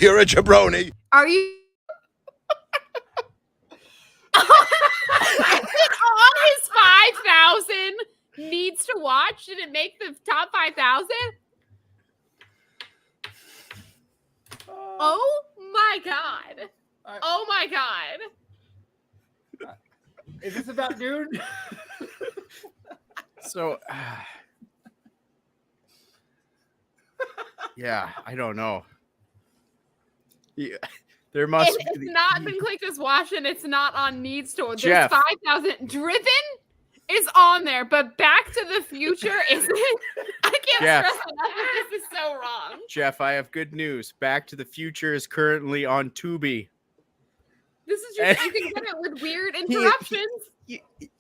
You're a jabroni. Are you? On his 5,000 needs to watch? Did it make the top 5,000? Oh my god! Oh my god! Is this about Dune? So, yeah, I don't know. Yeah, there must. If it's not been clicked as watch and it's not on needs to. There's Jeff. 5,000. Driven is on there, but Back to the Future isn't. I can't Jeff. stress enough that this is so wrong. Jeff, I have good news. Back to the Future is currently on Tubi. This is just you can get it with weird interruptions.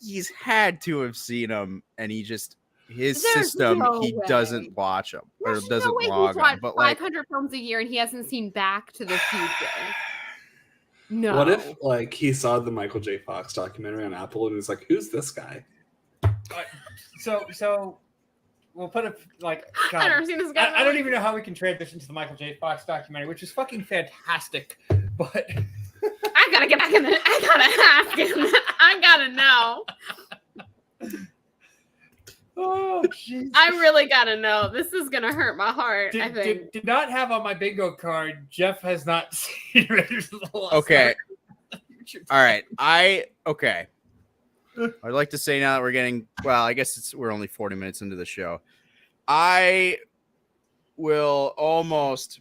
He's had to have seen them, and he just his There's system no he way. doesn't watch them or There's doesn't no way log he's them. watched But like 500 films a year and he hasn't seen Back to the Future. No. What if like he saw the Michael J. Fox documentary on Apple and was like, "Who's this guy?" So we'll put a like. God, I've never seen this guy. I don't even know how we can transition to the Michael J. Fox documentary, which is fucking fantastic. But I gotta get back in the. I gotta ask him. I gotta know. oh, jeez. I really gotta know. This is gonna hurt my heart. I think. Did not have on my bingo card. Jeff has not seen Raiders of the Lost okay, Ark. all right. Okay. I'd like to say now that we're getting well. I guess we're only 40 minutes into the show. I will almost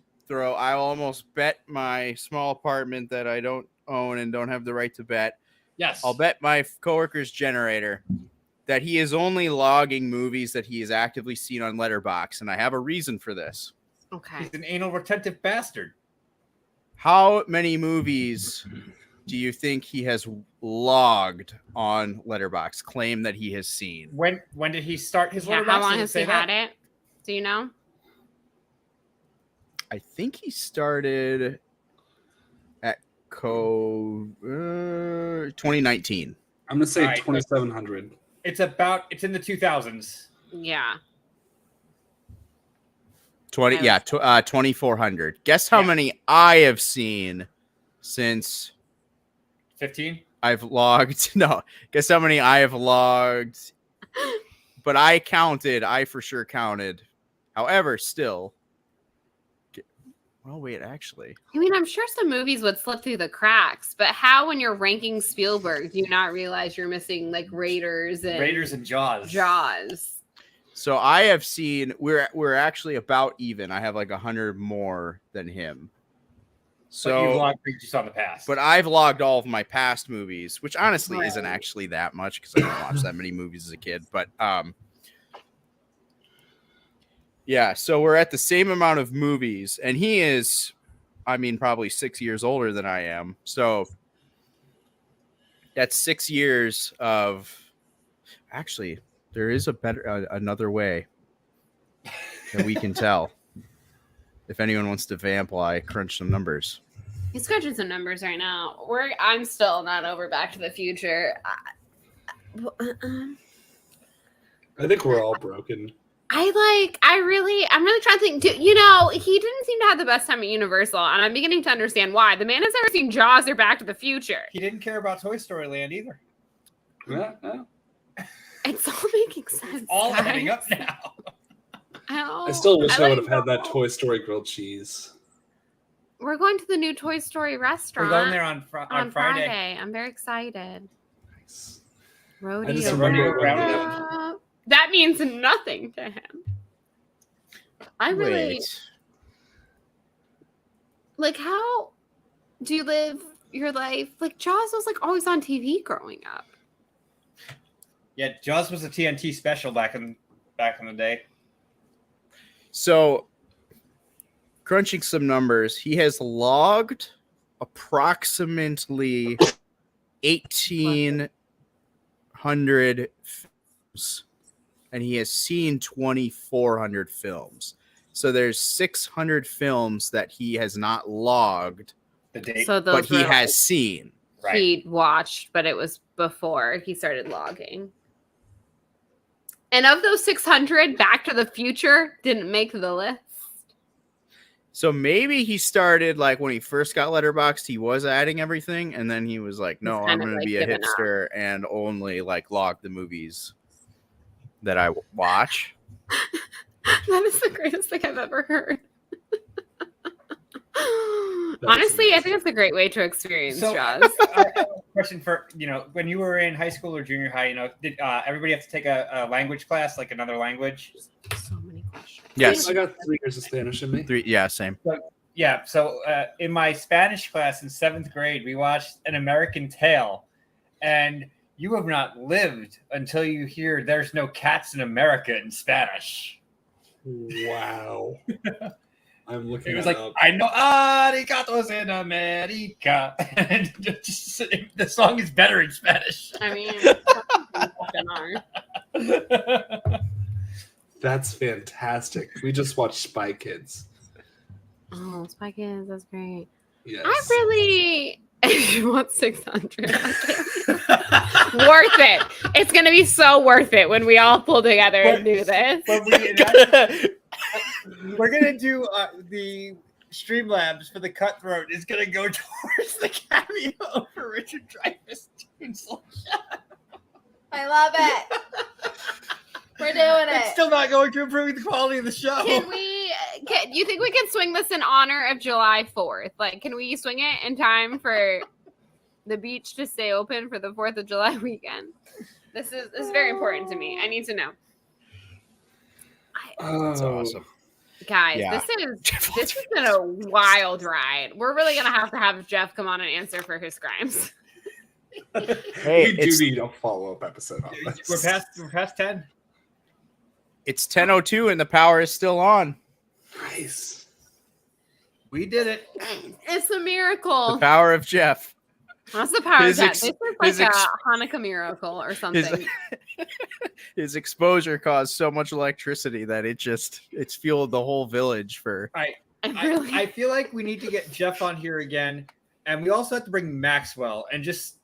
bet my small apartment that I don't own and don't have the right to bet. Yes, I'll bet my coworker's generator that he is only logging movies that he has actively seen on Letterboxd, and I have a reason for this. Okay. He's an anal retentive bastard. How many movies do you think he has logged on Letterboxd? Claim that he has seen. When did he start his Yeah, Letterboxd? how long Does it has say he that? had it? Do you know? I think he started at 2019. I'm gonna say All right, 2,700. It's in the 2000s. Yeah. 2,400. Guess how Yeah. many I have seen since 15. I've logged. No, guess how many I have logged. But I for sure counted. However, still. Well, wait, actually. I mean, I'm sure some movies would slip through the cracks, but how, when you're ranking Spielberg, do you not realize you're missing like Raiders and Jaws. Jaws? So I have seen. We're actually about even. I have like 100 more than him. But you've So, logged movies you saw in the past. but I've logged all of my past movies, which honestly isn't actually that much because I didn't watch that many movies as a kid. But yeah, so we're at the same amount of movies, and he is, I mean, probably 6 years older than I am. So that's 6 years of. Actually, there is another way that we can tell. If anyone wants to vamp while I crunch some numbers. He's crunching some numbers right now. I'm still not over Back to the Future. I think we're all broken. I'm really trying to think. You know, he didn't seem to have the best time at Universal, and I'm beginning to understand why. The man has never seen Jaws or Back to the Future. He didn't care about Toy Story Land either. Yeah. It's all making sense. It's all guys. adding up now. I still wish I would have had that Toy Story grilled cheese. We're going to the new Toy Story restaurant. We're going there on Friday. I'm very excited. Nice. Rodeo. I just remember around that means nothing to him. I really Wait. like. How do you live your life? Like Jaws was like always on TV growing up. Yeah, Jaws was a TNT special back in the day. So, crunching some numbers, he has logged approximately 1,800 films, and he has seen 2,400 films. So there's 600 films that he has not logged, The date. So those but he were has seen. Right. he watched, but it was before he started logging. And of those 600, Back to the Future didn't make the list. So maybe he started like when he first got Letterboxd, he was adding everything, and then he was like, "No, He's I'm kind of, going like, to be a given up. hipster and only like log the movies that I watch." That is the greatest thing I've ever heard. Honestly, I think it's a great way to experience So, Jaws. I have a question for when you were in high school or junior high, did everybody have to take a language class, like another language? So many questions. Yes. I got 3 years of Spanish in me. Yeah, same. Yeah. So in my Spanish class in 7th grade, we watched An American Tail, and you have not lived until you hear "There's no cats in America" in Spanish. Wow. I'm looking It was it like, up. I know arigatos in America. And the song is better in Spanish. I mean, That's fantastic. We just watched Spy Kids. oh, Spy Kids, that's great. Yes. I really want 600. Worth it. It's gonna be so worth it when we all pull together and do this. But we're gonna do the Streamlabs for the Cutthroat is gonna go towards the cameo for Richard Dreyfuss. I love it. We're doing It's still not going to improve the quality of the show. You think we can swing this in honor of July 4th? Like, can we swing it in time for the beach to stay open for the 4th of July weekend? This is very important to me. I need to know. That's awesome. Guys, Yeah. this has been a wild ride. We're really gonna have Geoff come on and answer for his crimes. Hey, we do need a follow-up episode on this. We're past 10. It's 10:02 and the power is still on. Nice. We did it. It's a miracle. The power of Geoff. That's the power of His that. ex- This his is like ex- a Hanukkah miracle or something. His exposure caused so much electricity that it's fueled the whole village for. I feel like we need to get Geoff on here again, and we also have to bring Maxwell and just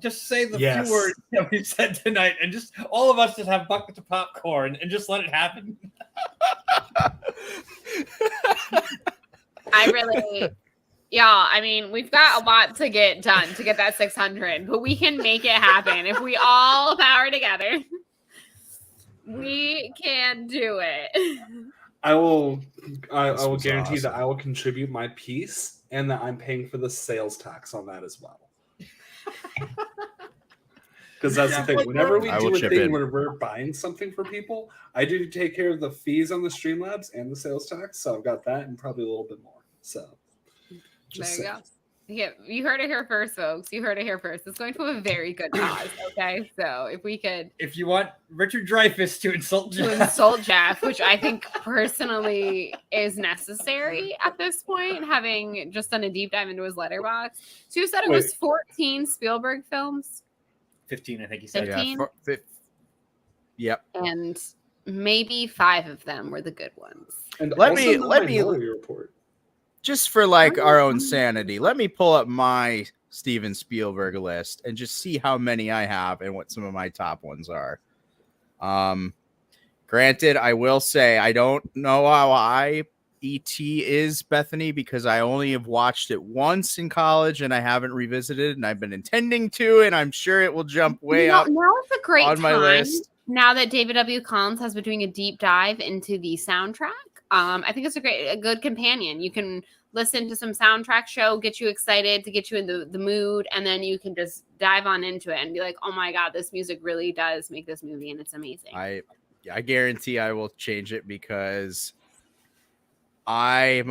say the Yes. few words that we said tonight, and just all of us just have buckets of popcorn and just let it happen. I mean, we've got a lot to get done to get that 600, but we can make it happen if we all power together. We can do it. I will was guarantee awesome. that I will contribute my piece and that I'm paying for the sales tax on that as well. Because that's the thing. Whenever we I do will a chip thing in. where we're buying something for people, I do take care of the fees on the Streamlabs and the sales tax. So I've got that and probably a little bit more. So just There you saying. go. Yeah, you heard it here first, folks. You heard it here first. It's going to a very good cause. Okay, so if we could If you want Richard Dreyfuss to insult to Geoff, insult Geoff, which I think personally is necessary at this point, having just done a deep dive into his letterbox. So you said it was 14 Spielberg films 15, I think he said. 15? Yep. and maybe 5 of them were the good ones. And Let also me- the let me- Minority Report. just for like our own sanity, let me pull up my Steven Spielberg list and just see how many I have and what some of my top ones are. Granted, I will say I don't know how E.T. is, Bethany, because I only have watched it once in college and I haven't revisited, and I've been intending to, and I'm sure it will jump way up now it's a great on my time. list. Now that David W. Collins has been doing a deep dive into the soundtrack, I think it's a good companion. You can listen to some soundtrack show, get you excited, to get you in the mood, and then you can just dive on into it and be like, oh my God, this music really does make this movie, and it's amazing. I guarantee I will change it because I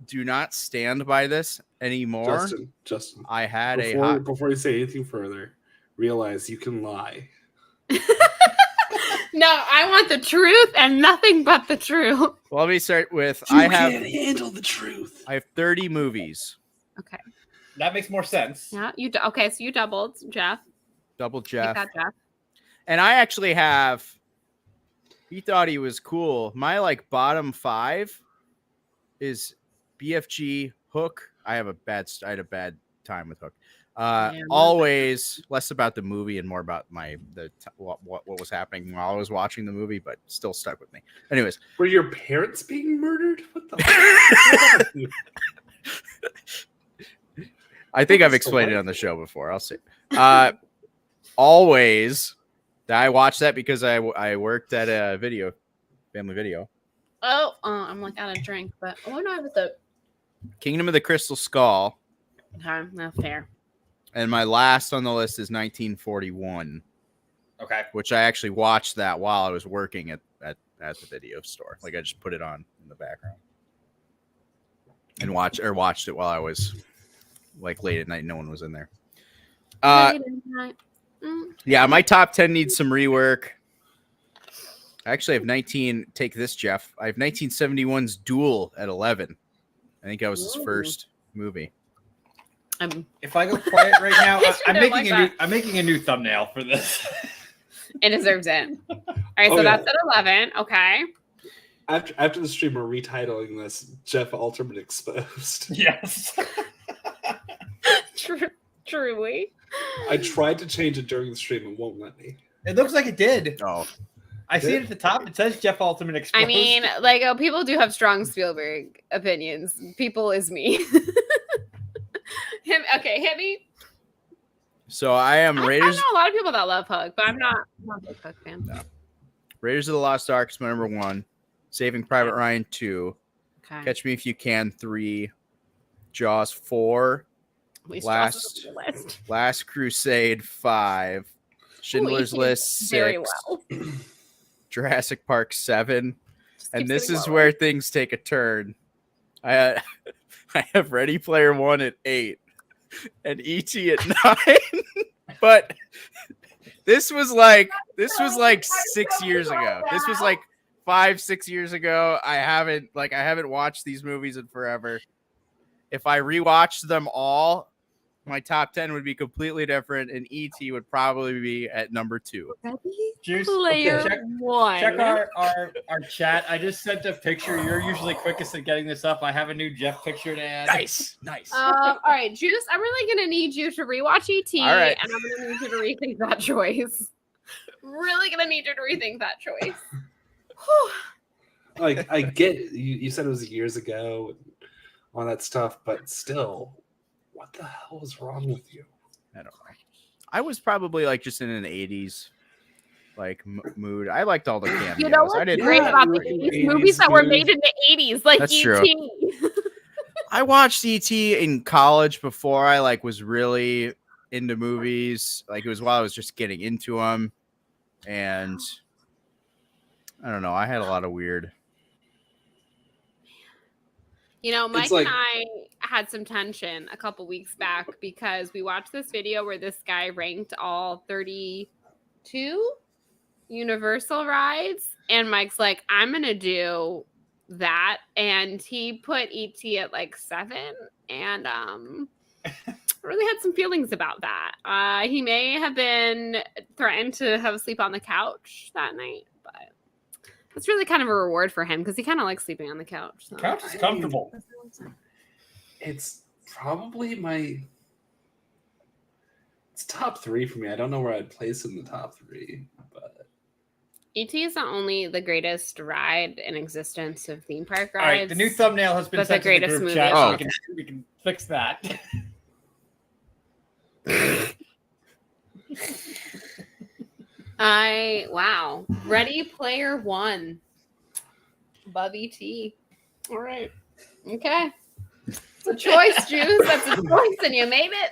do not stand by this anymore. Justin. I had before you say anything further, realize you can lie. No, I want the truth and nothing but the truth. Well, let me start with can't handle the truth. I have 30 movies. Okay. That makes more sense. Yeah, okay, so you doubled, Geoff. Double Geoff. You got Geoff. And I actually have, he thought he was cool. My like bottom 5 is BFG, Hook. I had a bad time with Hook. Always less about the movie and more about what was happening while I was watching the movie, but still stuck with me. Anyways, were your parents being murdered? What the? I think I've explained it on the show before. I'll say. Always. I watched that because I worked at a family video. Oh, I'm like out of drink, but no, I was the Kingdom of the Crystal Skull. Okay, that's fair. And my last on the list is 1941. Okay. Which I actually watched that while I was working at the video store. Like I just put it on in the background and watched it while I was like late at night. No one was in there. Yeah, my top 10 needs some rework. I actually have take this, Geoff. I have 1971's Duel at 11. I think that was his first movie. If I go quiet right now, I'm making a new thumbnail for this. It deserves it. All right, so that's at 11. Okay. After the stream, we're retitling this Geoff Alterman Exposed. Yes. Truly. I tried to change it during the stream and won't let me. It looks like it did. Oh. I see it at the top. It says Geoff Alterman Exposed. I mean, like, people do have strong Spielberg opinions. People is me. Hit me. So I am Raiders. I know a lot of people that love Hook, but I'm not a big Hook fan. No. Raiders of the Lost Ark is my number 1. Saving Private Ryan 2. Okay. Catch Me If You Can 3. Jaws 4. Last Crusade 5. Schindler's List 6. Very well. Jurassic Park 7. And this is where things take a turn. I have Ready Player One at 8 and E.T. at 9. But this was like 6 years ago. This was like 5-6 years ago. I haven't watched these movies in forever. If I rewatched them all, my top 10 would be completely different, and E.T. would probably be at number 2. Juice, Player One. Check our chat. I just sent a picture. You're usually quickest at getting this up. I have a new Geoff picture to add. Nice. All right, Juice, I'm really going to need you to rewatch E.T. All right. And I'm going to need you to rethink that choice. Really going to need you to rethink that choice. Like, I get you said it was years ago and all that stuff, but still, what the hell is wrong with you? I don't know. I was probably like just in an 80s like mood. I liked all the cameos. You know what's great about the 80s movies that were made in the 80s, like That's E.T. true. I watched E.T. in college before I like was really into movies. Like it was while I was just getting into them, and I don't know. I had a lot of weird. You know, Mike and I had some tension a couple weeks back because we watched this video where this guy ranked all 32 Universal rides, and Mike's like, I'm gonna do that, and he put E.T. at like 7, and really had some feelings about that. He may have been threatened to have sleep on the couch that night, but It's really kind of a reward for him because he kind of likes sleeping on the couch. So. Couch is comfortable. It's probably it's top 3 for me. I don't know where I'd place it in the top 3, but E.T. is not only the greatest ride in existence of theme park rides. All right, the new thumbnail has been but sent the to the greatest group movie. chat, Oh. so we can fix that. Wow. Ready Player One. Above E.T. All right. Okay. It's a choice, Juice. That's a choice, and you made it.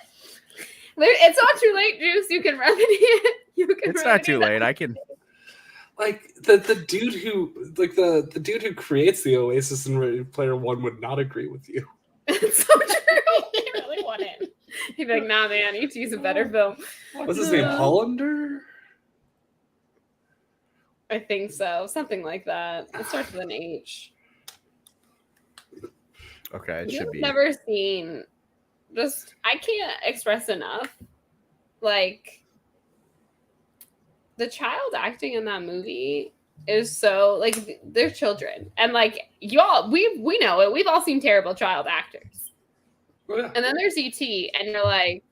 It's not too late, Juice. You can remedy it. It's not too late. I can. like the dude who the dude who creates the Oasis in Ready Player One would not agree with you. It's so true. He really wouldn't. He'd be like, nah, man, E.T.'s a better film. What's his name? Hollander? I think so. Something like that. It starts with an H. Okay, it should You've be. never seen I can't express enough. Like, the child acting in that movie is so, like, they're children. And, like, y'all, we know it. We've all seen terrible child actors. Oh, yeah. And then there's E.T., and you're like,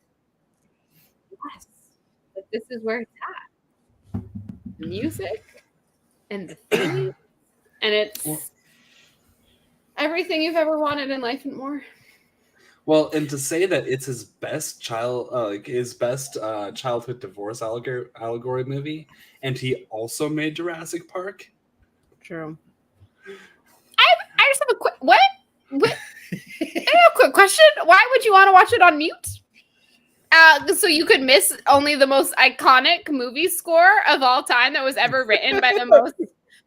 yes, like, this is where it's at. The music and the theme, and it's everything you've ever wanted in life and more. Well, and to say that it's his best childhood divorce allegory movie, and he also made Jurassic Park. True. I just have a quick what? I have a quick question. Why would you want to watch it on mute? So you could miss only the most iconic movie score of all time that was ever written by the most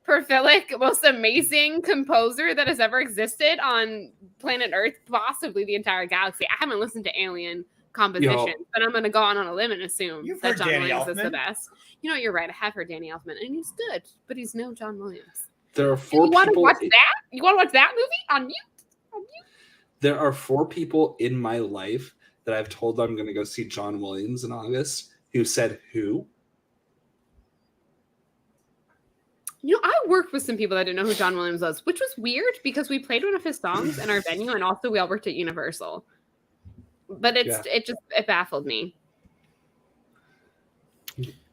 prolific, most amazing composer that has ever existed on planet Earth, possibly the entire galaxy. I haven't listened to Alien compositions, but I'm going to go on a limb and assume You've that heard John Danny Williams is the Elfman? best. You know, you're right. I have heard Danny Elfman, and he's good, but he's no John Williams. There are You four want to people. watch that? You want to watch that movie on mute? There are 4 people in my life that I've told I'm going to go see John Williams in August who said who. You know, I worked with some people that didn't know who John Williams was, which was weird because we played one of his songs in our venue, and also we all worked at Universal. But it baffled me.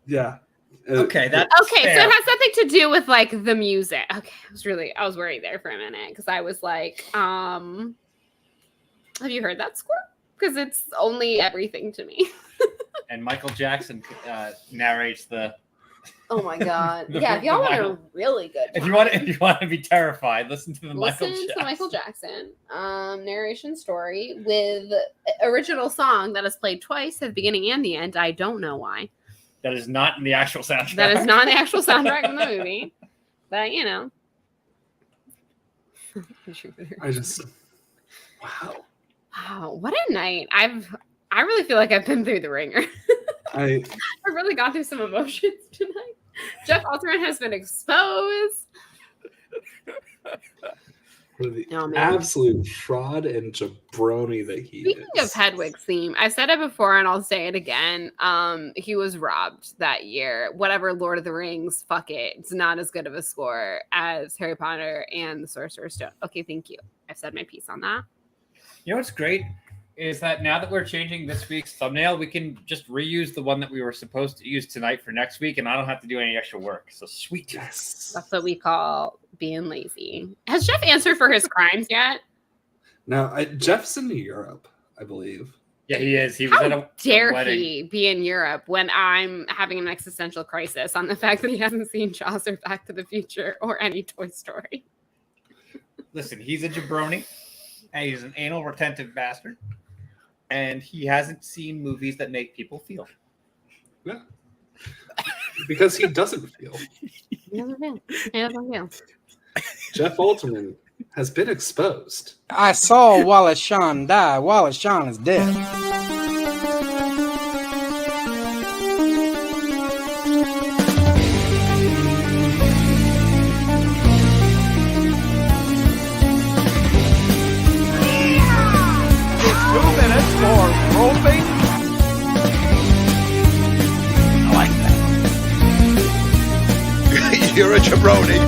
Yeah. Okay, that's Okay, fair. so it has something to do with like the music. Okay, I was worried there for a minute because I was like, have you heard that score? Because it's only everything to me. And Michael Jackson narrates the. Oh my god! The- Yeah, if y'all the want a Michael- really good, If you want to be terrified, listen to the listen Michael to Jackson. Michael Jackson narration story with original song that is played twice at the beginning and the end. I don't know why. That is not in the actual soundtrack. That is not the actual soundtrack from the movie, but you know. I just. Wow. Wow, what a night! I really feel like I've been through the ringer. I I've really gone through some emotions tonight. Geoff Alterman has been exposed. for the Oh, man. absolute fraud and jabroni that he Speaking is. of Hedwig's theme, I said it before and I'll say it again. He was robbed that year. Whatever Lord of the Rings, fuck it. It's not as good of a score as Harry Potter and the Sorcerer's Stone. Okay, thank you. I've said my piece on that. You know what's great is that now that we're changing this week's thumbnail, we can just reuse the one that we were supposed to use tonight for next week, and I don't have to do any extra work. So sweet. Yes. That's what we call being lazy. Has Geoff answered for his crimes yet? Now, Jeff's in Europe, I believe. Yeah, he is. He was at How a dare wedding. he be in Europe when I'm having an existential crisis on the fact that he hasn't seen Jaws or Back to the Future or any Toy Story? Listen, he's a jabroni, and he's an anal retentive bastard, and he hasn't seen movies that make people feel. Yeah. Because he doesn't feel. He doesn't feel. He doesn't feel. Geoff Alterman has been exposed. I saw Wallace Shawn die. Wallace Shawn is dead. It's 2 minutes for roping. I like that. You're a jabroni.